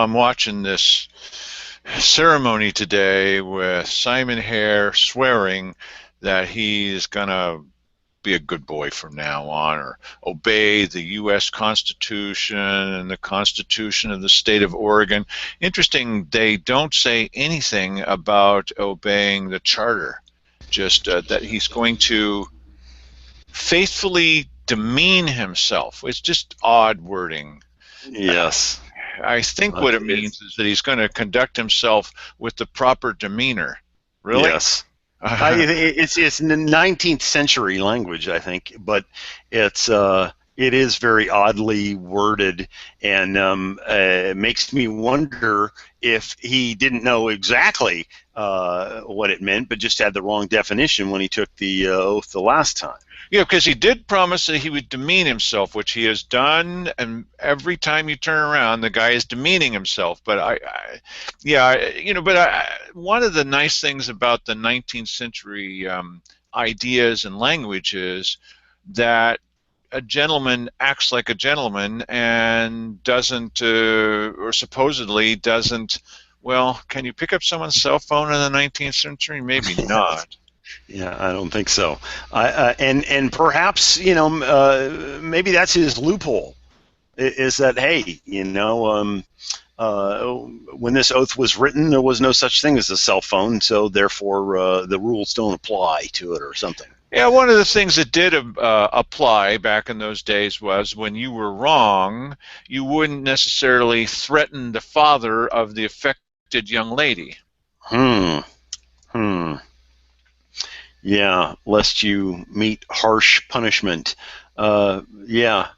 I'm watching this ceremony today with Simon Hare swearing that he's gonna be a good boy from now on, or obey the U.S. Constitution and the Constitution of the state of Oregon. Interesting, they don't say anything about obeying the charter, just that he's going to faithfully demean himself. It's just odd wording. Yes. I think what it means is that he's going to conduct himself with the proper demeanor. Really? Yes. It's 19th century language, I think, but it is very oddly worded, and it makes me wonder if he didn't know exactly what it meant, but just had the wrong definition when he took the oath the last time. Yeah, because he did promise that he would demean himself, which he has done, and every time you turn around, the guy is demeaning himself. But one of the nice things about the 19th century ideas and language is that a gentleman acts like a gentleman and doesn't, or supposedly doesn't. Well, can you pick up someone's cell phone in the 19th century? Maybe not. Yeah, I don't think so. And perhaps, maybe that's his loophole. Is that, hey, when this oath was written, there was no such thing as a cell phone, so therefore the rules don't apply to it or something. Yeah, one of the things that did apply back in those days was when you were wrong, you wouldn't necessarily threaten the father of the affected young lady. Yeah, lest you meet harsh punishment. Yeah.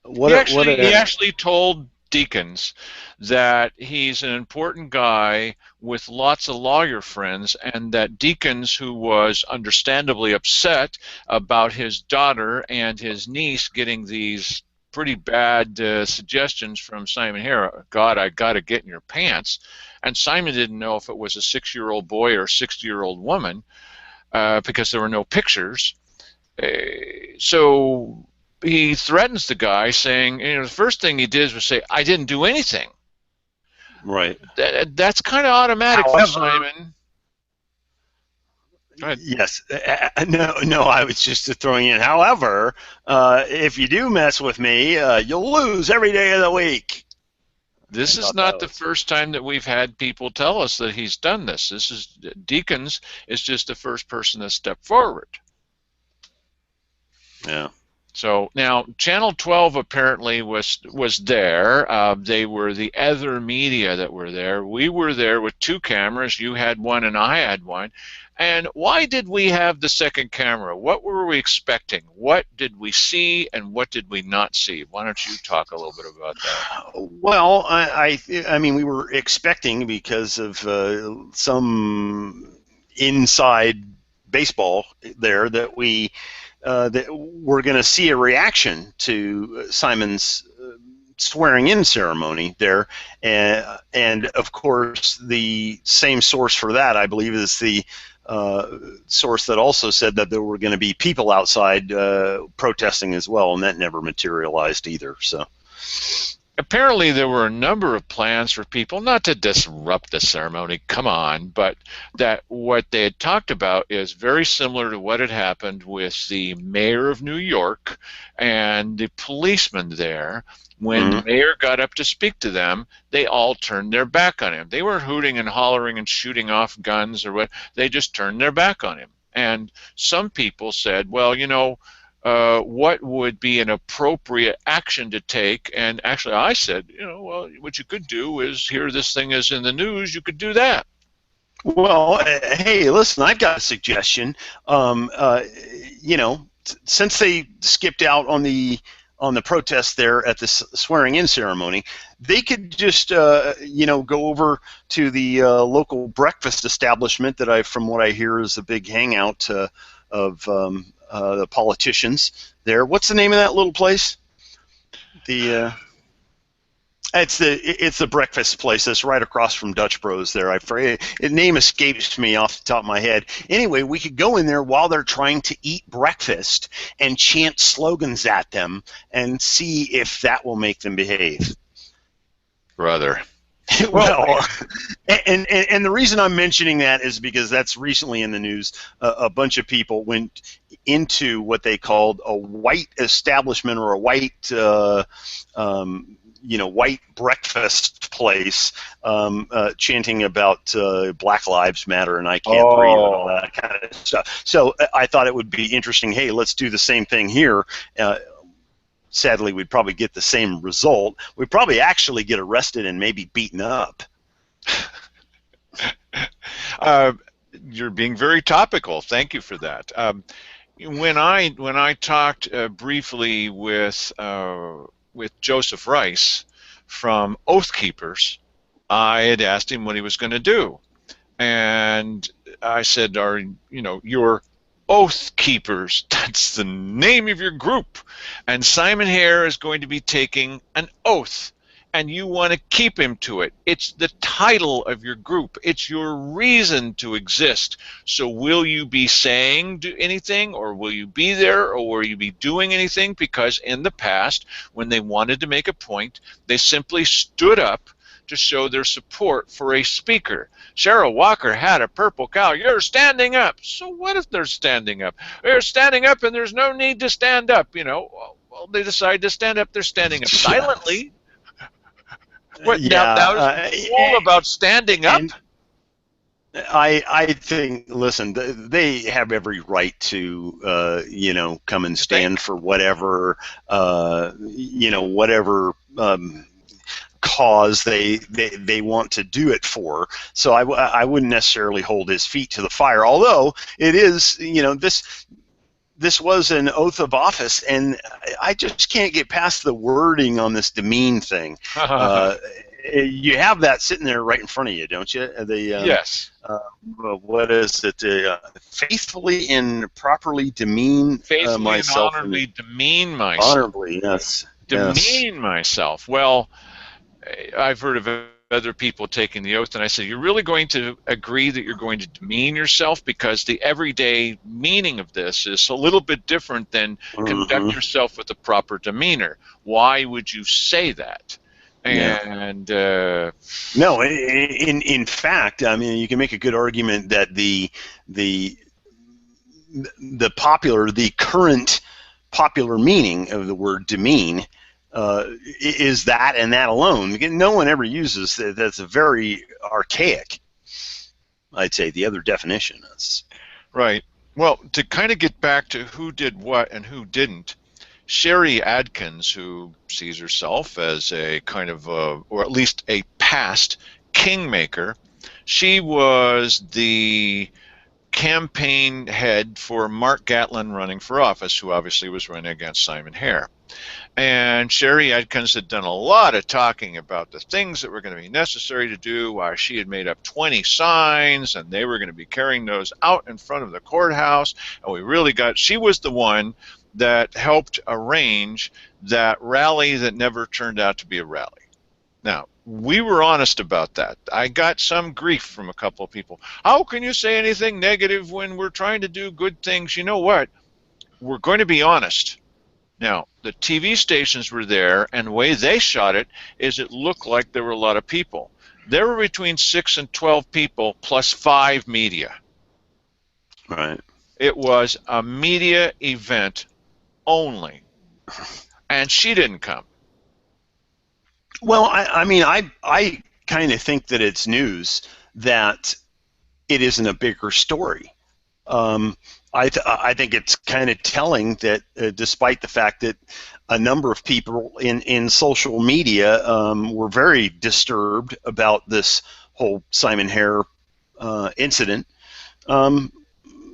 He actually told Deacons that he's an important guy with lots of lawyer friends, and that Deacons, who was understandably upset about his daughter and his niece getting these pretty bad suggestions from Simon Hare, God, I got to get in your pants, and Simon didn't know if it was a 6-year-old boy or a 60-year-old woman, because there were no pictures. So he threatens the guy, saying, the first thing he did was say, I didn't do anything. Right. That's kind of automatic for Simon. Go ahead. Yes. No, I was just throwing in. However, if you do mess with me, you'll lose every day of the week. This is not the first time that we've had people tell us that he's done this. Deacons is just the first person to step forward. Yeah. So now Channel 12 apparently was there. They were the other media that were there. We were there with 2 cameras. You had one and I had one. And why did we have the second camera? What were we expecting? What did we see and what did we not see? Why don't you talk a little bit about that? Well, I mean, we were expecting, because of some inside baseball there, that we're going to see a reaction to Simon's swearing-in ceremony there, and of course the same source for that, I believe, is the source that also said that there were going to be people outside protesting as well, and that never materialized either. So apparently there were a number of plans for people not to disrupt the ceremony, come on, but that what they had talked about is very similar to what had happened with the mayor of New York and the policemen there. When the mayor got up to speak to them, they all turned their back on him. They weren't hooting and hollering and shooting off guns or what. They just turned their back on him. And some people said, well, what would be an appropriate action to take? And actually I said, well, what you could do is, here this thing is in the news, you could do that. Well, hey, listen, I've got a suggestion. Since they skipped out on the protest there at the swearing-in ceremony, they could just, go over to the local breakfast establishment that from what I hear, is a big hangout of the politicians there. What's the name of that little place? It's the breakfast place that's right across from Dutch Bros there. The name escapes me off the top of my head. Anyway, we could go in there while they're trying to eat breakfast and chant slogans at them and see if that will make them behave. Brother. Well, Well, and the reason I'm mentioning that is because that's recently in the news. A bunch of people went into what they called a white establishment or a white, white breakfast place, chanting about Black Lives Matter and I can't breathe and all oh, that kind of stuff. So I thought it would be interesting. Hey, let's do the same thing here. Sadly, we'd probably get the same result. We'd probably actually get arrested and maybe beaten up. uh, you're being very topical. Thank you for that. When I talked briefly with Joseph Rice from Oath Keepers, I had asked him what he was going to do, and I said, "Are your Oath Keepers? That's the name of your group, and Simon Hare is going to be taking an oath." And you want to keep him to it. It's the title of your group. It's your reason to exist. So will you be saying anything, or will you be there, or will you be doing anything? Because in the past, when they wanted to make a point, they simply stood up to show their support for a speaker. Cheryl Walker had a purple cow. You're standing up. So what if they're standing up? They're standing up and there's no need to stand up. Well, they decide to stand up. They're standing up silently. What now? Yeah, Now is the rule about standing up? and I think, listen, they have every right to, come and You stand think? for whatever, whatever cause they want to do it for. So I wouldn't necessarily hold his feet to the fire. Although it is, this was an oath of office, and I just can't get past the wording on this demean thing. Uh, you have that sitting there right in front of you, don't you? Yes. Uh, what is it? Faithfully and properly demean Faithfully and myself and honorably demean myself. honorably. Yes, yes. Demean myself. Well, I've heard of other people taking the oath, and I said, "You're really going to agree that you're going to demean yourself? Because the everyday meaning of this is a little bit different than Hmm. conduct yourself with a proper demeanor. Why would you say that?" Yeah. And No, in fact, I mean, you can make a good argument that the the current popular meaning of the word demean is that and that alone. No one ever uses that. That's a very archaic, I'd say. The other definition is right. Well, to kind of get back to who did what and who didn't, Sherry Adkins, who sees herself as a kind of, or at least a past kingmaker, she was the campaign head for Mark Gatlin running for office, who obviously was running against Simon Hare. And Sherry Adkins had done a lot of talking about the things that were going to be necessary to do. Why she had made up 20 signs, and they were going to be carrying those out in front of the courthouse. And she was the one that helped arrange that rally that never turned out to be a rally. Now, we were honest about that. I got some grief from a couple of people. How can you say anything negative when we're trying to do good things? You know what? We're going to be honest. Now, the TV stations were there, and the way they shot it is it looked like there were a lot of people. There were between 6 and 12 people plus 5 media. right. It was a media event only, and she didn't come. Well, I mean, I kind of think that it's news that it isn't a bigger story. Um, I think it's kind of telling that despite the fact that a number of people in social media were very disturbed about this whole Simon Hare incident, um,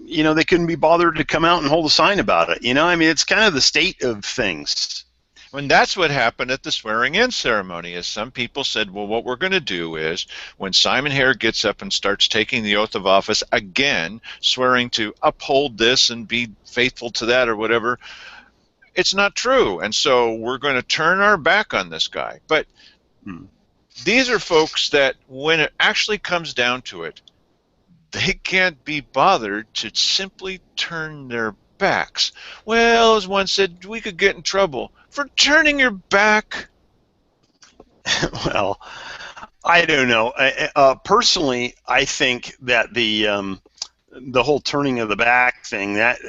they couldn't be bothered to come out and hold a sign about it. I mean, it's kind of the state of things. And that's what happened at the swearing-in ceremony. Is some people said, well, what we're going to do is when Simon Hare gets up and starts taking the oath of office again, swearing to uphold this and be faithful to that or whatever, it's not true. And so we're going to turn our back on this guy. But Hmm. these are folks that when it actually comes down to it, they can't be bothered to simply turn their backs. Well, as one said, we could get in trouble for turning your back. Well, I don't know. Personally, I think that the whole turning of the back thing that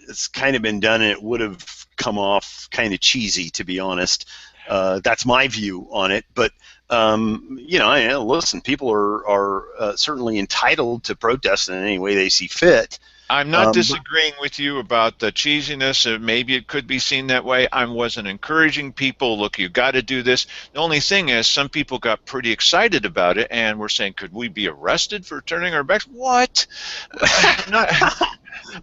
it's kind of been done, and it would have come off kind of cheesy, to be honest. That's my view on it. But listen, people are certainly entitled to protest in any way they see fit. I'm not But disagreeing with you about the cheesiness. Maybe it could be seen that way. I wasn't encouraging people, look, you got to do this. The only thing is, some people got pretty excited about it and were saying, could we be arrested for turning our backs? What? Not,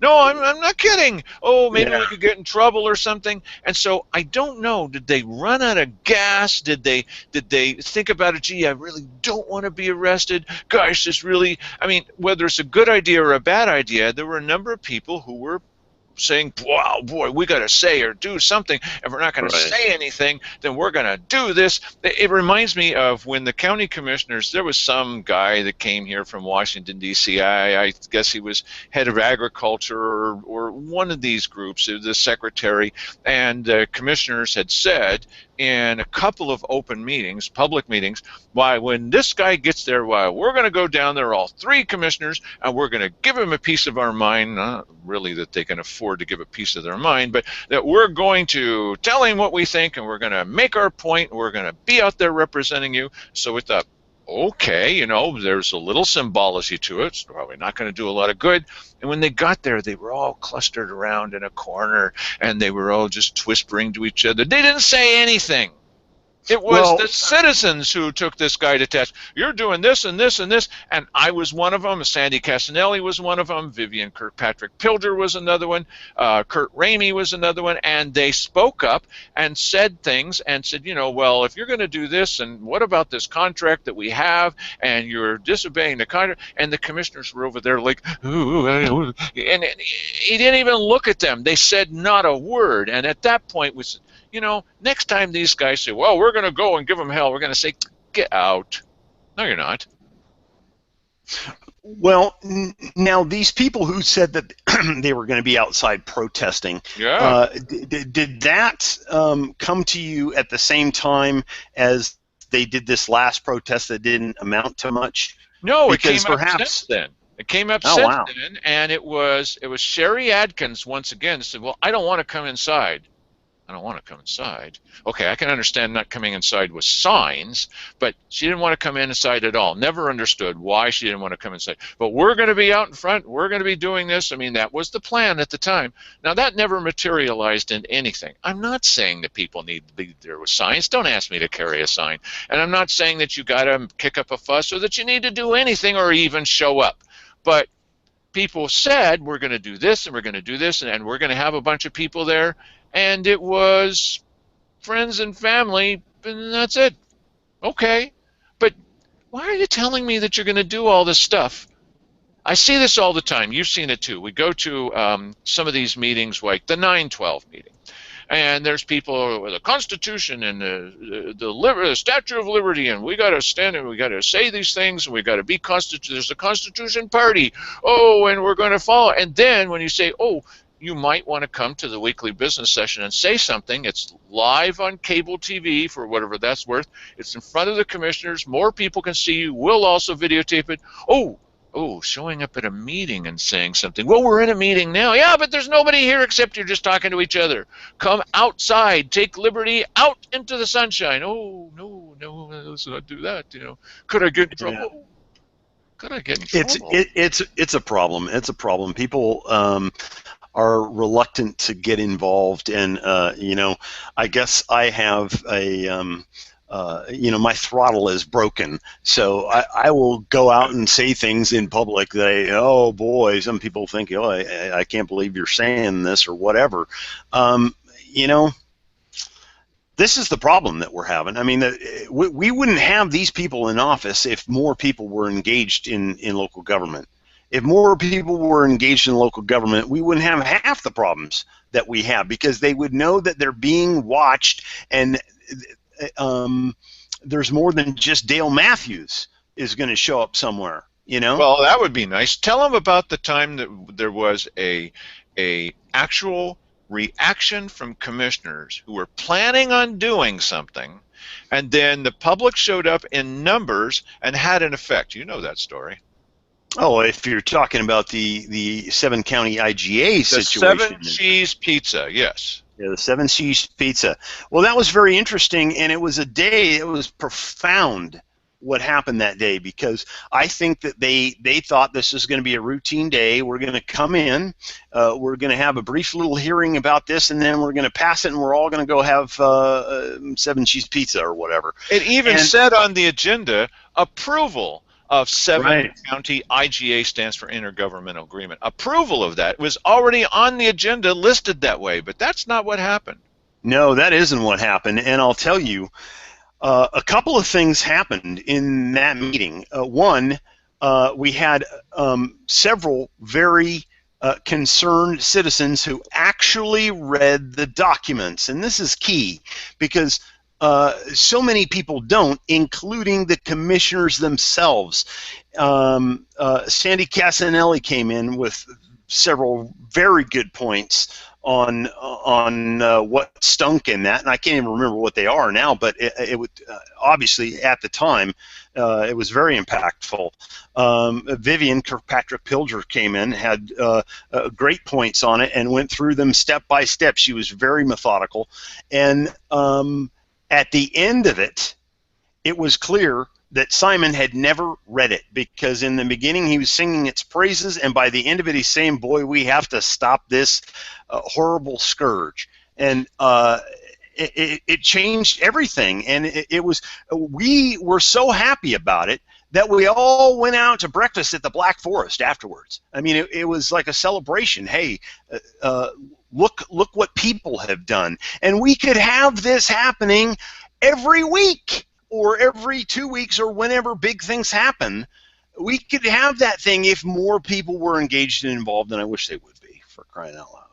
no, I'm not kidding. Oh, maybe yeah, we could get in trouble or something. And so I don't know. Did they run out of gas? Did they think about it? Gee, I really don't want to be arrested. Gosh, this really. I mean, whether it's a good idea or a bad idea, there were a number of people who were saying, wow, boy, we got to say or do something. If we're not going to right. say anything, then we're going to do this. It reminds me of when the county commissioners, there was some guy that came here from Washington, D.C. I guess he was head of agriculture or one of these groups, the secretary, and the commissioners had said in a couple of open meetings, public meetings, why, when this guy gets there, why, we're going to go down there, all three commissioners, and we're going to give him a piece of our mind. Not really that they can afford to give a piece of their mind, but that we're going to tell him what we think, and we're going to make our point, and we're going to be out there representing you. So we thought, okay, there's a little symbology to it. It's probably not going to do a lot of good. And when they got there, they were all clustered around in a corner, and they were all just whispering to each other. They didn't say anything. It was Well, the citizens who took this guy to task. You're doing this and this and this, and I was one of them. Sandy Casanelli was one of them. Vivian Kirkpatrick Pilger was another one. Kurt Ramey was another one. And they spoke up and said things and said, well, if you're going to do this, and what about this contract that we have, and you're disobeying the contract? And the commissioners were over there like, ooh, and he didn't even look at them. They said not a word. And at that point, we said, next time these guys say, well, we're going to go and give them hell, we're going to say, get out. No, you're not. Well, now these people who said that they were going to be outside protesting, Yeah. did that come to you at the same time as they did this last protest that didn't amount to much? No, it Because came up since perhaps, then. It came up oh since wow, then, and it was Sherry Adkins once again said, well, I don't want to come inside. I don't want to come inside. Okay, I can understand not coming inside with signs, but she didn't want to come inside at all. Never understood why she didn't want to come inside. But we're going to be out in front. We're going to be doing this. I mean, that was the plan at the time. Now, that never materialized in anything. I'm not saying that people need to be there with signs. Don't ask me to carry a sign. And I'm not saying that you got to kick up a fuss or that you need to do anything or even show up. But people said, we're going to do this and we're going to do this and we're going to have a bunch of people there. And it was friends and family, and that's it. Okay. But why are you telling me that you're going to do all this stuff? I see this all the time. You've seen it too. We go to some of these meetings, like the 9/12 meeting, and there's people with the Constitution and the Statue of Liberty, and we got to stand and we got to say these things, and we got to be Constitution. There's a Constitution Party. Oh, and we're going to follow. And then when you say, oh, you might want to come to the weekly business session and say something. It's live on cable TV for whatever that's worth. It's in front of the commissioners. More people can see you. We'll also videotape it. Oh, showing up at a meeting and saying something. Well, we're in a meeting now. Yeah, but there's nobody here except you're just talking to each other. Come outside. Take liberty out into the sunshine. Oh, no, no, let's not do that. Could I get in yeah, trouble? Could I get in it's trouble? it, it's a problem. It's a problem. People are reluctant to get involved, and I guess I have my throttle is broken, so I will go out and say things in public that oh boy, some people think, oh, I can't believe you're saying this or whatever. Um, you know, this is the problem that we're having. I mean, we wouldn't have these people in office if more people were engaged in local government. If more people were engaged in local government, we wouldn't have half the problems that we have, because they would know that they're being watched, and um, there's more than just Dale Matthews is going to show up somewhere, you know? Well, that would be nice. Tell them about the time that there was a actual reaction from commissioners who were planning on doing something, And then the public showed up in numbers and had an effect. You know that story. Oh, if you're talking about the seven county IGA The seven situation. cheese pizza, yes. Yeah, the seven cheese pizza. Well, that was very interesting, and it was a day. It was profound what happened that day, because I think that they thought this was going to be a routine day. We're going to come in, we're going to have a brief little hearing about this, and then we're going to pass it, and we're all going to go have seven cheese pizza or whatever. It even And said on the agenda approval of seven right. county IGA stands for intergovernmental agreement. Approval of that was already on the agenda listed that way, but that's not what happened. No, that isn't what happened, and I'll tell you, a couple of things happened in that meeting. One, we had several very concerned citizens who actually read the documents, and this is key because so many people don't, including the commissioners themselves. Sandy Casanelli came in with several very good points on what stunk in that, and I can't even remember what they are now, but it would obviously at the time it was very impactful. Vivian Kirkpatrick Pilger came in, had great points on it, and went through them step by step. She was very methodical, and at the end of it, it was clear that Simon had never read it, because in the beginning he was singing its praises, and by the end of it he's saying, boy, we have to stop this horrible scourge. And it changed everything, and we were so happy about it that we all went out to breakfast at the Black Forest afterwards. I mean, it was like a celebration. Hey, look what people have done. And we could have this happening every week or every 2 weeks or whenever big things happen. We could have that thing if more people were engaged and involved, and I wish they would be, for crying out loud.